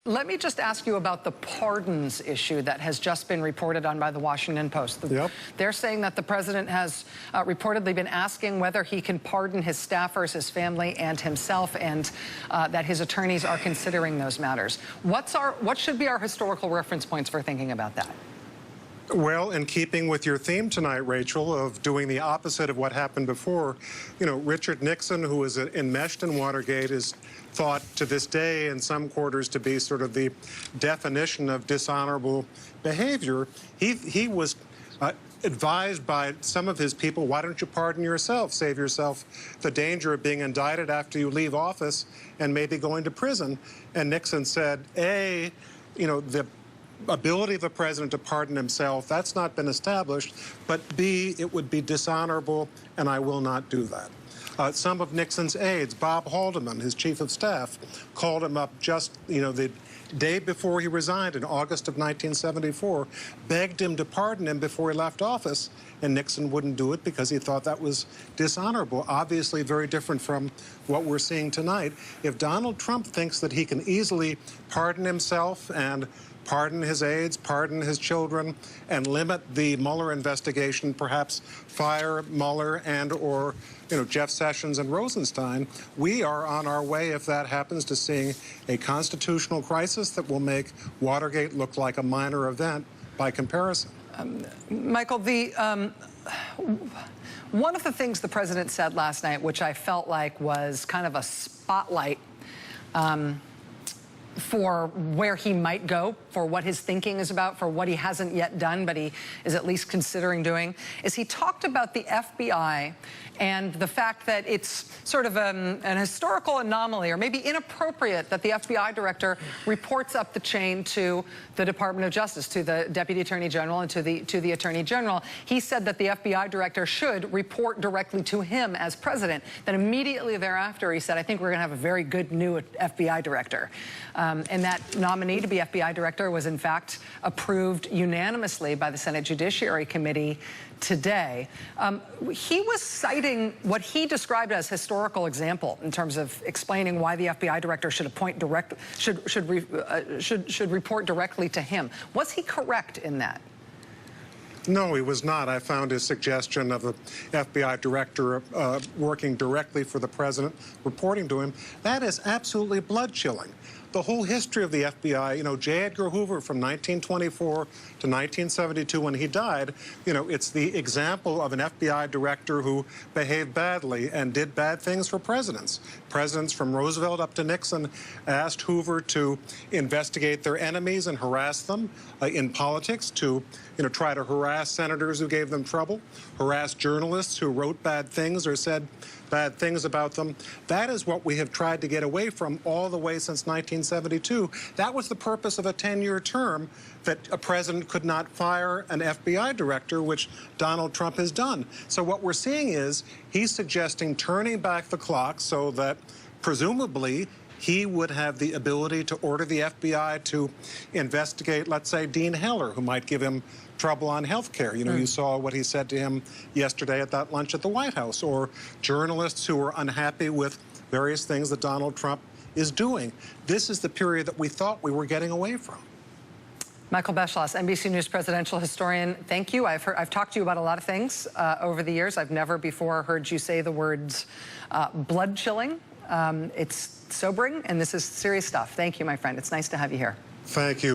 Let me just ask you about the pardons issue that has just been reported on by the Washington Post. Yep. They're saying that the president has reportedly been asking whether he can pardon his staffers, his family, and himself, and that his attorneys are considering those matters. What should be our historical reference points for thinking about that? Well, in keeping with your theme tonight, Rachel, of doing the opposite of what happened before, you know, Richard Nixon, who was enmeshed in Watergate, is thought to this day in some quarters to be sort of the definition of dishonorable behavior. He was advised by some of his people, why don't you pardon yourself, save yourself the danger of being indicted after you leave office and maybe going to prison. And Nixon said, A, you know, the ability of the president to pardon himself, that's not been established, but B, it would be dishonorable, and I will not do that. Some of Nixon's aides, Bob Haldeman, his chief of staff, called him up just, you know, the day before he resigned in August of 1974, begged him to pardon him before he left office, and Nixon wouldn't do it because he thought that was dishonorable. Obviously very different from what we're seeing tonight. If Donald Trump thinks that he can easily pardon himself and pardon his aides, pardon his children, and limit the Mueller investigation, perhaps fire Mueller and or, you know, Jeff Sessions and Rosenstein, we are on our way, if that happens, to seeing a constitutional crisis that will make Watergate look like a minor event by comparison. Michael, one of the things the president said last night, which I felt like was kind of a spotlight for where he might go, for what his thinking is about, for what he hasn't yet done, but he is at least considering doing, is he talked about the FBI and the fact that it's sort of an historical anomaly, or maybe inappropriate, that the FBI director reports up the chain to the Department of Justice, to the Deputy Attorney General and to the Attorney General. He said that the FBI director should report directly to him as president. Then immediately thereafter, he said, I think we're going to have a very good new FBI director. And that nominee to be FBI director was, in fact, approved unanimously by the Senate Judiciary Committee today. He was citing what he described as historical example in terms of explaining why the FBI director should should report directly to him. Was he correct in that? No, he was not. I found his suggestion of the FBI director working directly for the president, reporting to him, that is absolutely blood-chilling. The whole history of the FBI, you know, J. Edgar Hoover from 1924 to 1972 when he died, you know, it's the example of an FBI director who behaved badly and did bad things for presidents. Presidents from Roosevelt up to Nixon asked Hoover to investigate their enemies and harass them in politics, to, you know, try to harass senators who gave them trouble, harass journalists who wrote bad things or said bad things about them. That is what we have tried to get away from all the way since 1972. That was the purpose of a 10-year term, that a president could not fire an FBI director, which Donald Trump has done. So what we're seeing is he's suggesting turning back the clock so that presumably he would have the ability to order the FBI to investigate, let's say, Dean Heller, who might give him trouble on health care. You know, you saw what he said to him yesterday at that lunch at the White House, or journalists who are unhappy with various things that Donald Trump is doing. This is the period that we thought we were getting away from. Michael Beschloss, NBC News presidential historian, thank you. I've talked to you about a lot of things over the years. I've never before heard you say the words blood-chilling. It's sobering, and this is serious stuff. Thank you, my friend. It's nice to have you here. Thank you.